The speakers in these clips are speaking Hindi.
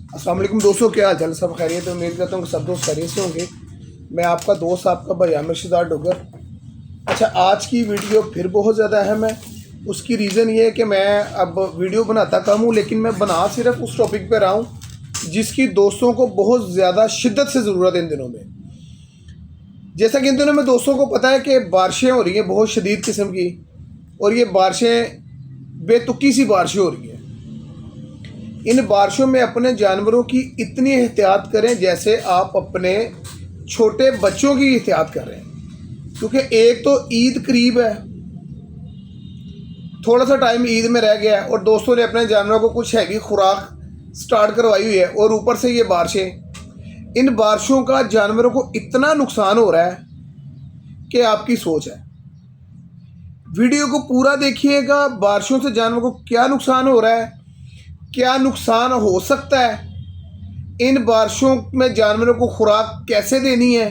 अस्सलाम वालेकुम दोस्तों, क्या हाल चाल? सब खैरियत है। उम्मीद करता हूँ कि सब दोस्त खैरियत से होंगे। मैं आपका दोस्त, आपका भाई आमिर शिदार डोगर। अच्छा, आज की वीडियो फिर बहुत ज़्यादा अहम है। उसकी रीज़न ये है कि मैं अब वीडियो बनाता कम हूँ, लेकिन मैं बना सिर्फ उस टॉपिक पर रहा हूँ जिसकी दोस्तों को बहुत ज़्यादा शिद्दत से ज़रूरत है इन दिनों में। जैसा कि इन दिनों में दोस्तों को पता है कि बारिशें हो रही हैं बहुत शदीद किस्म की, और ये बारिशें बेतुकी सी बारिशें हो रही हैं। इन बारिशों में अपने जानवरों की इतनी एहतियात करें जैसे आप अपने छोटे बच्चों की एहतियात कर रहे हैं, क्योंकि एक तो ईद करीब है, थोड़ा सा टाइम ईद में रह गया है और दोस्तों ने अपने जानवरों को कुछ हैवी खुराक स्टार्ट करवाई हुई है, और ऊपर से ये बारिशें। इन बारिशों का जानवरों को इतना नुकसान हो रहा है कि आपकी सोच है। वीडियो को पूरा देखिएगा, बारिशों से जानवरों को क्या नुकसान हो रहा है, क्या नुकसान हो सकता है, इन बारिशों में जानवरों को खुराक कैसे देनी है,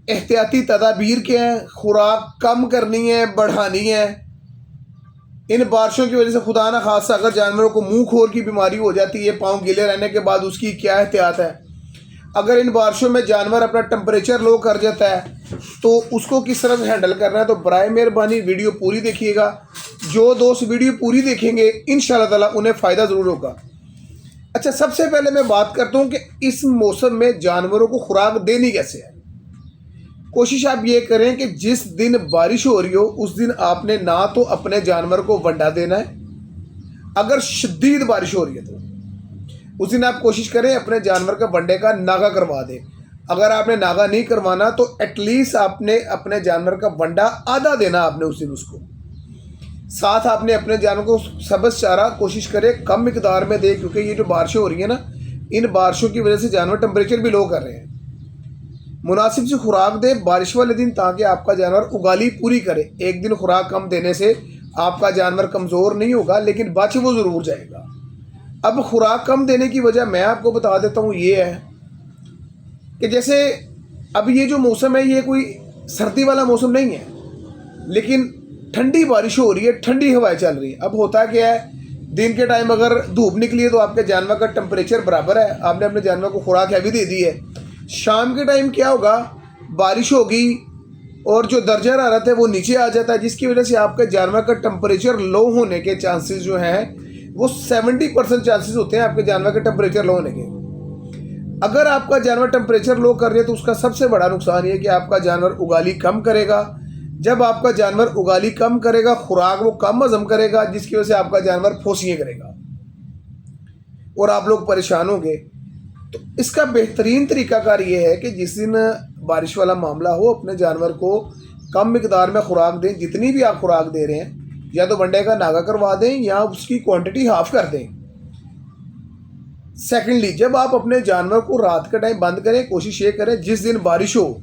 एहतियाती तदाबीर क्या है, खुराक कम करनी है बढ़ानी है। इन बारिशों की वजह से खुदा ना खासा अगर जानवरों को मुंह खोर की बीमारी हो जाती है, पाँव गीले रहने के बाद, उसकी क्या एहतियात है। अगर इन बारिशों में जानवर अपना टेम्परेचर लो कर जाता है तो उसको किस तरह से हैंडल करना है। तो बराए मेहरबानी वीडियो पूरी देखिएगा। जो दोस्त वीडियो पूरी देखेंगे इंशाल्लाह ताला उन्हें फ़ायदा ज़रूर होगा। अच्छा, सबसे पहले मैं बात करता हूँ कि इस मौसम में जानवरों को खुराक देनी कैसे है। कोशिश आप ये करें कि जिस दिन बारिश हो रही हो उस दिन आपने ना तो अपने जानवर को वंडा देना है, अगर शदीद बारिश हो रही है तो उस दिन आप कोशिश करें अपने जानवर का वनडे का नागा करवा दें। अगर आपने नागा नहीं करवाना तो एटलीस्ट आपने अपने जानवर का वंडा आधा देना आपने उस दिन उसको। साथ आपने अपने जानवर को सब्ज़ चारा कोशिश करें कम मिकदार में दे, क्योंकि ये जो बारिशें हो रही है ना, इन बारिशों की वजह से जानवर टेम्परेचर भी लो कर रहे हैं। मुनासिब से खुराक दे बारिश वाले दिन, ताकि आपका जानवर उगाली पूरी करे। एक दिन खुराक कम देने से आपका जानवर कमज़ोर नहीं होगा, लेकिन बच वो ज़रूर जाएगा। अब खुराक कम देने की वजह मैं आपको बता देता हूँ, ये है कि जैसे अब ये जो मौसम है ये कोई सर्दी वाला मौसम नहीं है, लेकिन ठंडी बारिश हो रही है, ठंडी हवाएं चल रही है। अब होता क्या है, दिन के टाइम अगर धूप निकली है तो आपके जानवर का टेम्परेचर बराबर है, आपने अपने जानवर को खुराक हैवी दे दी है। शाम के टाइम क्या होगा, बारिश होगी और जो दर्जा हरारत है वो नीचे आ जाता है, जिसकी वजह से आपके जानवर का टेम्परेचर लो होने के चांसेस जो हैं वो 70% चांसेस होते हैं आपके जानवर के टेम्परेचर लो होने के। अगर आपका जानवर टेम्परेचर लो कर रही है तो उसका सबसे बड़ा नुकसान ये है कि आपका जानवर उगाली कम करेगा। जब आपका जानवर उगाली कम करेगा, खुराक वो कम हजम करेगा, जिसकी वजह से आपका जानवर फोसियाँ करेगा और आप लोग परेशान होंगे। तो इसका बेहतरीन तरीकाकार ये है कि जिस दिन बारिश वाला मामला हो, अपने जानवर को कम मिकदार में खुराक दें। जितनी भी आप खुराक दे रहे हैं, या तो वनडे का नागा करवा दें या उसकी क्वांटिटी हाफ कर दें। सेकेंडली, जब आप अपने जानवर को रात के टाइम बंद करें, कोशिश ये करें जिस दिन बारिश हो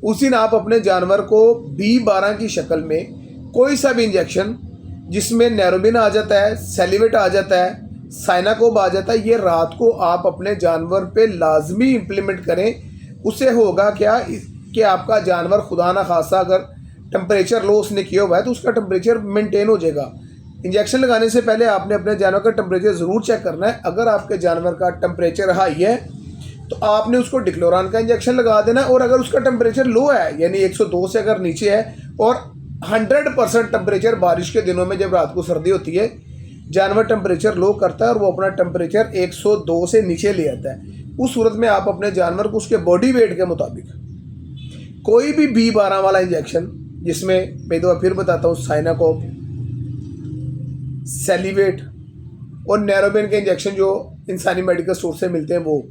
उस दिन आप अपने जानवर को B12 की शक्ल में कोई सा भी इंजेक्शन, जिसमें नैरोबिन आ जाता है, सेलिवेट आ जाता है, साइनाकोब आ जाता है, ये रात को आप अपने जानवर पे लाजमी इम्प्लीमेंट करें। उससे होगा क्या कि आपका जानवर खुदा ना खासा अगर टेम्परेचर लो उसने किया हुआ है तो उसका टेम्परेचर मेंटेन हो जाएगा। इंजेक्शन लगाने से पहले आपने अपने जानवर का टेम्परेचर ज़रूर चेक करना है। अगर आपके जानवर का टेम्परेचर हाई है तो आपने उसको डिक्लोरान का इंजेक्शन लगा देना है, और अगर उसका टेम्परेचर लो है यानी 102 से अगर नीचे है और 100% टेम्परेचर, बारिश के दिनों में जब रात को सर्दी होती है जानवर टेम्परेचर लो करता है और वो अपना टेम्परेचर 102 से नीचे ले आता है, उस सूरत में आप अपने जानवर को उसके बॉडी वेट के मुताबिक कोई भी B12 वाला इंजेक्शन, जिसमें मैं दो फिर बताता हूँ, साइनाकोप, सेलिवेट और नैरोबिन के इंजेक्शन जो इंसानी मेडिकल स्टोर से मिलते हैं, वो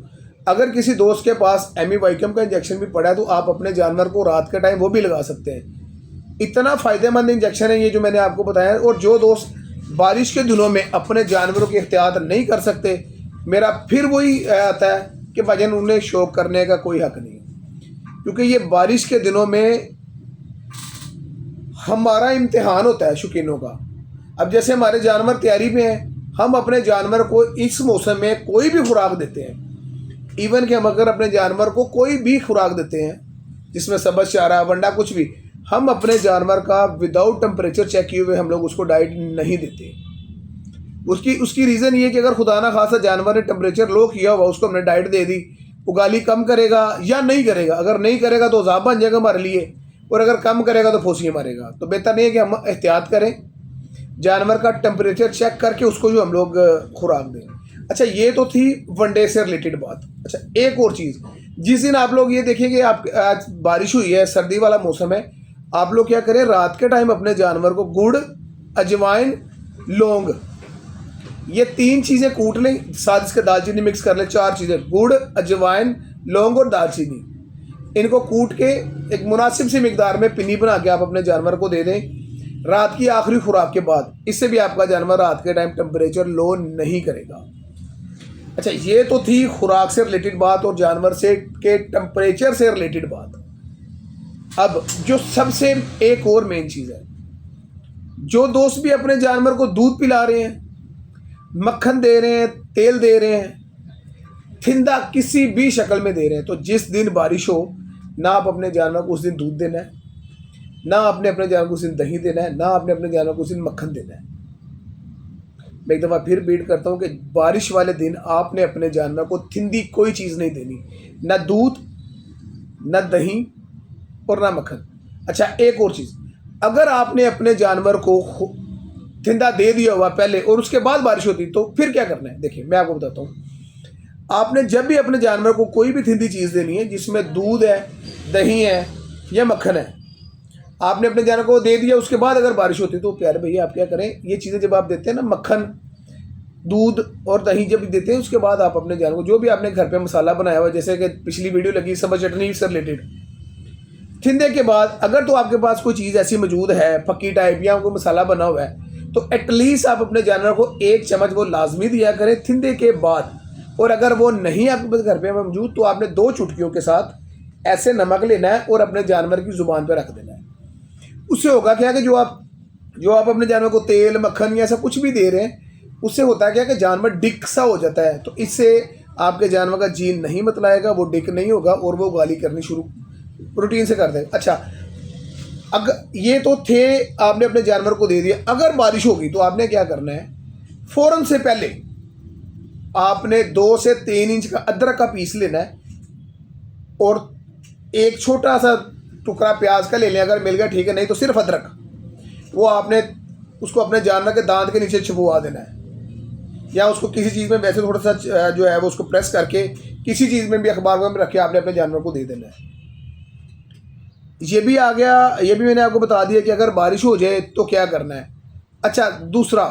अगर किसी दोस्त के पास एमीवाइकम का इंजेक्शन भी पड़ा है तो आप अपने जानवर को रात के टाइम वो भी लगा सकते हैं। इतना फ़ायदेमंद इंजेक्शन है ये जो मैंने आपको बताया। और जो दोस्त बारिश के दिनों में अपने जानवरों की एहतियात नहीं कर सकते, मेरा फिर वही आता है कि भाईजान उन्हें शौक करने का कोई हक़ नहीं, क्योंकि ये बारिश के दिनों में हमारा इम्तिहान होता है शौकीनों का। अब जैसे हमारे जानवर तैयारी में हैं, हम अपने जानवर को इस मौसम में कोई भी खुराक देते हैं। इवन कि हम अगर अपने जानवर को कोई भी खुराक देते हैं जिसमें सब्ज़ चारा, वंडा, कुछ भी, हम अपने जानवर का विदाउट टेम्परेचर चेक किए हुए हम लोग उसको डाइट नहीं देते। उसकी उसकी रीज़न ये है कि अगर खुदा ना खासा जानवर ने टेम्परेचर लो किया हुआ, उसको हमने डाइट दे दी, वो गाली कम करेगा या नहीं करेगा। अगर नहीं करेगा तो अज़ाब बन जाएगा हमारे लिए, और अगर कम करेगा तो फौसियाँ मारेगा। तो बेहतर नहीं है कि हम एहतियात करें, जानवर का टेम्परेचर चेक करके उसको जो हम लोग खुराक दें। अच्छा, ये तो थी वनडे से रिलेटेड बात। अच्छा, एक और चीज़, जिस दिन आप लोग ये देखेंगे, आप आज बारिश हुई है, सर्दी वाला मौसम है, आप लोग क्या करें, रात के टाइम अपने जानवर को गुड़, अजवाइन, लौंग, ये 3 चीज़ें कूट लें, साथ इसके दालचीनी मिक्स कर लें। 4 चीज़ें, गुड़, अजवाइन, लौंग और दालचीनी, इनको कूट के एक मुनासिब सी मिकदार में पिन्नी बना के आप अपने जानवर को दे दें रात की आखिरी खुराक के बाद। इससे भी आपका जानवर रात के टाइम टेम्परेचर लो नहीं करेगा। अच्छा, ये तो थी खुराक से रिलेटेड बात और जानवर से के टेम्परेचर से रिलेटेड बात। अब जो सबसे एक और मेन चीज़ है, जो दोस्त भी अपने जानवर को दूध पिला रहे हैं, मक्खन दे रहे हैं, तेल दे रहे हैं, थिंदा किसी भी शक्ल में दे रहे हैं, तो जिस दिन बारिश हो ना आप अपने जानवर को उस दिन दूध देना है, ना आपने अपने जानवर को उस दिन दही देना है, ना आपने अपने जानवर को उस दिन मक्खन देना है। मैं एक दफ़ा फिर रिपीट करता हूँ कि बारिश वाले दिन आपने अपने जानवर को थिंदी कोई चीज़ नहीं देनी, ना दूध, ना दही और ना मक्खन। अच्छा, एक और चीज़, अगर आपने अपने जानवर को थिंदा दे दिया हुआ पहले और उसके बाद बारिश होती तो फिर क्या करना है। देखिए, मैं आपको बताता हूँ, आपने जब भी अपने जानवर को कोई भी थिंदी चीज़ देनी है जिसमें दूध है, दही है या मक्खन है, आपने अपने जानवर को दे दिया, उसके बाद अगर बारिश होती तो प्यारे भैया आप क्या करें, ये चीज़ें जब आप देते हैं ना, मक्खन, दूध और दही जब देते हैं, उसके बाद आप अपने जानवर को जो भी आपने घर पे मसाला बनाया हुआ, जैसे कि पिछली वीडियो लगी सब्ज़ चटनी से रिलेटेड, थिंदे के बाद अगर तो आपके पास कोई चीज़ ऐसी मौजूद है फक्की टाइप या कोई मसाला बना हुआ है, तो एटलीस्ट आप अपने जानवर को 1 चम्मच वो लाजमी दिया करें थिंदे के बाद। और अगर वो नहीं आपके पास घर पे मौजूद तो आपने 2 चुटकियों के साथ ऐसे नमक लेना है और अपने जानवर की ज़ुबान पर रख देना है। उससे होगा क्या कि जो आप अपने जानवर को तेल, मक्खन या ऐसा कुछ भी दे रहे हैं, उससे होता है क्या कि जानवर डिक सा हो जाता है। तो इससे आपके जानवर का जीन नहीं मतलाएगा, वो डिक नहीं होगा और वो गाली करनी शुरू रूटीन से कर देगा। अच्छा, अगर ये तो थे, आपने अपने जानवर को दे दिया, अगर बारिश होगी तो आपने क्या करना है, फ़ौरन से पहले आपने 2 से 3 इंच का अदरक का पीस लेना है और एक छोटा सा टुकड़ा प्याज का ले लें, अगर मिल गया ठीक है, नहीं तो सिर्फ अदरक, वो आपने उसको अपने जानवर के दांत के नीचे छुपवा देना है, या उसको किसी चीज़ में वैसे थोड़ा सा जो है वो उसको प्रेस करके किसी चीज़ में भी, अखबार में रख के आपने अपने जानवर को दे देना है। ये भी आ गया, ये भी मैंने आपको बता दिया कि अगर बारिश हो जाए तो क्या करना है। अच्छा, दूसरा,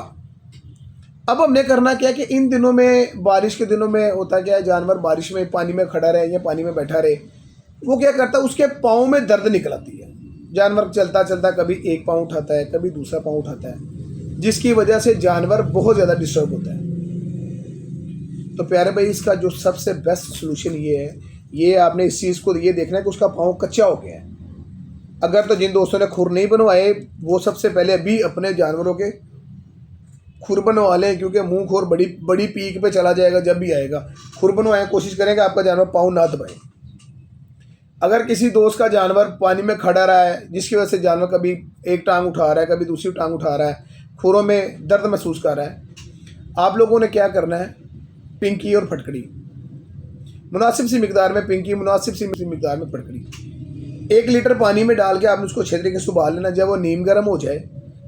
अब हमने करना क्या कि इन दिनों में, बारिश के दिनों में होता क्या है, जानवर बारिश में पानी में खड़ा रहे या पानी में बैठा रहे, वो क्या करता है, उसके पाँव में दर्द निकल आती है। जानवर चलता चलता कभी एक पाँव उठाता है, कभी दूसरा पाँव उठाता है, जिसकी वजह से जानवर बहुत ज़्यादा डिस्टर्ब होता है। तो प्यारे भाई, इसका जो सबसे बेस्ट सोल्यूशन ये है, ये आपने इस चीज़ को ये देखना है कि उसका पाँव कच्चा हो गया है। अगर तो जिन दोस्तों ने खुर नहीं बनवाए, वो सबसे पहले अभी अपने जानवरों के खुर बनवा लें, क्योंकि मुंह खुर बड़ी पीक पे चला जाएगा जब भी आएगा। खुर बनवाएं, कोशिश करें कि आपका जानवर पाँव ना दबाए। अगर किसी दोस्त का जानवर पानी में खड़ा रहा है, जिसकी वजह से जानवर कभी एक टांग उठा रहा है, कभी दूसरी टांग उठा रहा है, खुरों में दर्द महसूस कर रहा है, आप लोगों ने क्या करना है, पिंकी और फटकड़ी मुनासिब सी मिकदार में, पिंकी मुनासिब सी मिकदार में, फटकड़ी 1 लीटर पानी में डाल के आपने उसको अच्छे तरीके से उबाल लेना। जब वो नीम गर्म हो जाए,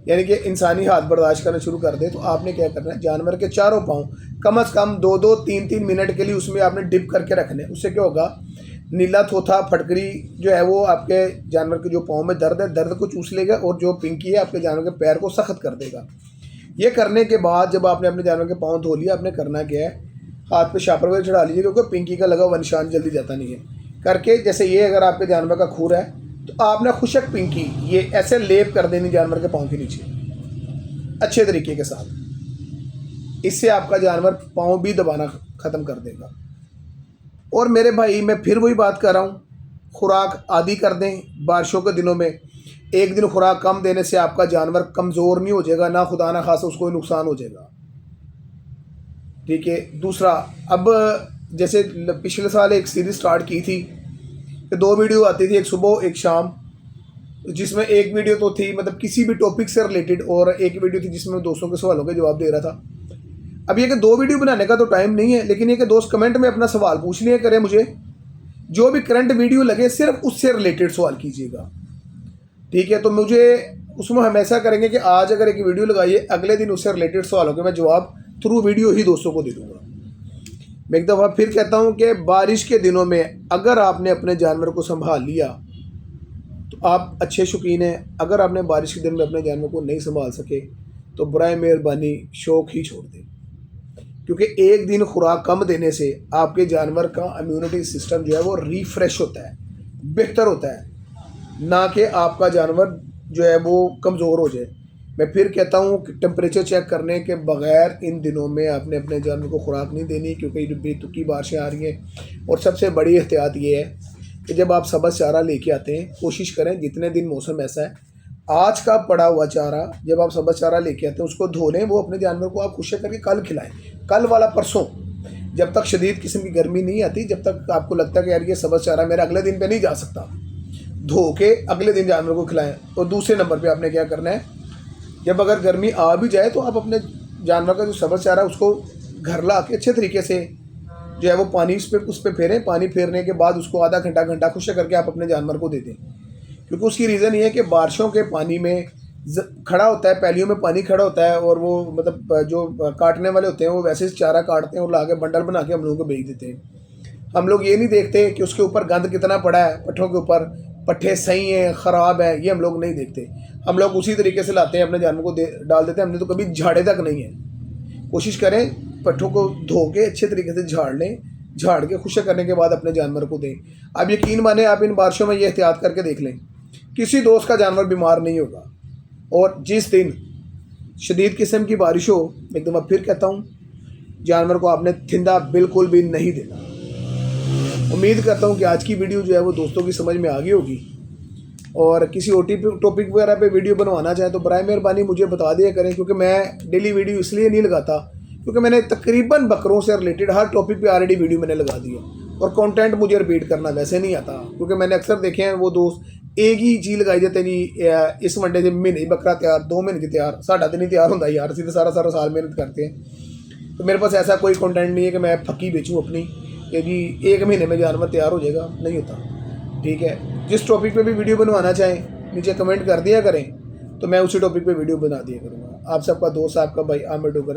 यानी कि इंसानी हाथ बर्दाश्त करना शुरू कर दे, तो आपने क्या करना है, जानवर के चारों पाँव कम से कम 2-2, 3-3 मिनट के लिए उसमें आपने डिप करके रखने। उससे क्या होगा, नीला थोथा फटकरी जो है वो आपके जानवर के जो पाँव में दर्द है, दर्द को चूस लेगा, और जो पिंकी है आपके जानवर के पैर को सख्त कर देगा। ये करने के बाद जब आपने अपने जानवर के पाँव धो लिया, आपने करना क्या है, हाथ पे शापर वगैरह चढ़ा लीजिए, क्योंकि पिंकी का लगा हुआ निशान जल्दी जाता नहीं है। करके जैसे ये अगर आपके जानवर का खूर है, तो आपने खुशक पिंकी ये ऐसे लेप कर देनी जानवर के पाँव के नीचे अच्छे तरीके के साथ। इससे आपका जानवर पाँव भी दबाना ख़त्म कर देगा। और मेरे भाई, मैं फिर वही बात कर रहा हूँ, खुराक आदि कर दें। बारिशों के दिनों में एक दिन खुराक कम देने से आपका जानवर कमज़ोर नहीं हो जाएगा, ना खुदा ना खासा उसको नुकसान हो जाएगा, ठीक है। दूसरा, अब जैसे पिछले साल एक सीरीज़ स्टार्ट की थी कि 2 वीडियो आती थी, एक सुबह एक शाम, जिसमें एक वीडियो तो थी मतलब किसी भी टॉपिक से रिलेटेड, और एक वीडियो थी जिसमें दोस्तों के सवालों के जवाब दे रहा था। अब ये कि 2 वीडियो बनाने का तो टाइम नहीं है, लेकिन ये कि दोस्त कमेंट में अपना सवाल पूछ लिया करें, मुझे जो भी करंट वीडियो लगे सिर्फ उससे रिलेटेड सवाल कीजिएगा, ठीक है। तो मुझे उसमें हम ऐसा करेंगे कि आज अगर एक वीडियो लगाइए, अगले दिन उससे रिलेटेड सवालों के मैं जवाब थ्रू वीडियो ही दोस्तों को दे दूँगा। मैं एक दफ़ा फिर कहता हूँ कि बारिश के दिनों में अगर आपने अपने जानवर को संभाल लिया तो आप अच्छे शौकीन हैं। अगर आपने बारिश के दिन में अपने जानवर को नहीं संभाल सके तो बराए मेहरबानी शौक़ ही छोड़ दें, क्योंकि एक दिन खुराक कम देने से आपके जानवर का इम्यूनिटी सिस्टम जो है वो रिफ़्रेश होता है, बेहतर होता है, ना कि आपका जानवर जो है वो कमज़ोर हो जाए। मैं फिर कहता हूँ कि टेम्परेचर चेक करने के बगैर इन दिनों में आपने अपने जानवर को खुराक नहीं देनी, क्योंकि बेतुकी बारिशें आ रही हैं। और सबसे बड़ी एहतियात ये है कि जब आप सब्ज़ चारा लेके आते हैं, कोशिश करें जितने दिन मौसम ऐसा है, आज का पड़ा हुआ चारा जब आप सब्ज़ चारा लेके आते हैं उसको धो लें, वो अपने जानवर को आप खुशक करके कल खिलाएँ, कल वाला परसों, जब तक शदीद किस्म की गर्मी नहीं आती, जब तक आपको लगता है कि यार ये सब्ज़ चारा मेरा अगले दिन पे नहीं जा सकता, धो के अगले दिन जानवर को खिलाएं। और दूसरे नंबर पे आपने क्या करना है, जब अगर गर्मी आ भी जाए तो आप अपने जानवर का जो सब्ज़ चारा है उसको घर ला के अच्छे तरीके से जो है वो पानी उस पर फेरें। पानी फेरने के बाद उसको आधा घंटा खुश्क करके आप अपने जानवर को दे दें, क्योंकि उसकी रीज़न ये है कि बारिशों के पानी में खड़ा होता है, पैलियों में पानी खड़ा होता है, और वो मतलब जो काटने वाले होते हैं वो वैसे चारा काटते हैं और ला के बंडल बना के हम लोगों को बेच देते हैं। हम लोग ये नहीं देखते कि उसके ऊपर गंद कितना पड़ा है, पट्ठों के ऊपर पट्ठे सही हैं ख़राब है, ये हम लोग नहीं देखते। हम लोग उसी तरीके से लाते हैं, अपने जानवर को डाल देते हैं। हमने तो कभी झाड़े तक नहीं है। कोशिश करें पट्ठों को धो के अच्छे तरीके से झाड़ लें, झाड़ के खुश्क करने के बाद अपने जानवर को दें। आप यकीन माने, आप इन बारिशों में ये एहतियात करके देख लें, किसी दोस्त का जानवर बीमार नहीं होगा। और जिस दिन शदीद किस्म की बारिश हो, एक दफ़ा फिर कहता हूँ, जानवर को आपने थिंदा बिल्कुल भी नहीं देना। उम्मीद करता हूँ कि आज की वीडियो जो है वो दोस्तों की समझ में आ गई होगी। और किसी टॉपिक वगैरह पे वीडियो बनवाना चाहें तो बराए मेहरबानी मुझे बता दिया करें, क्योंकि मैं डेली वीडियो इसलिए नहीं लगाता क्योंकि मैंने तकरीबन बकरों से रिलेटेड हर टॉपिक पे ऑलरेडी वीडियो मैंने लगा दी है, और कंटेंट मुझे रिपीट करना वैसे नहीं आता, क्योंकि मैंने अक्सर देखे हैं वो दोस्त एक ही चीज़ लगाई जाते जी, इस वनडे से महीने बकरा तैयार, 2 महीने की तैयार, साढ़ा दिन नहीं तैयार होता यार, सीधे सारा साल मेहनत करते हैं। तो मेरे पास ऐसा कोई कंटेंट नहीं है कि मैं फक्की बेचूँ अपनी कि जी 1 महीने में जानवर तैयार हो जाएगा, नहीं होता, ठीक है। जिस टॉपिक पे भी वीडियो बनवाना चाहें नीचे कमेंट कर दिया करें, तो मैं उसी टॉपिक पे वीडियो बना दिया करूँगा। आप सबका दोस्त, आपका भाई आमिर डोगर।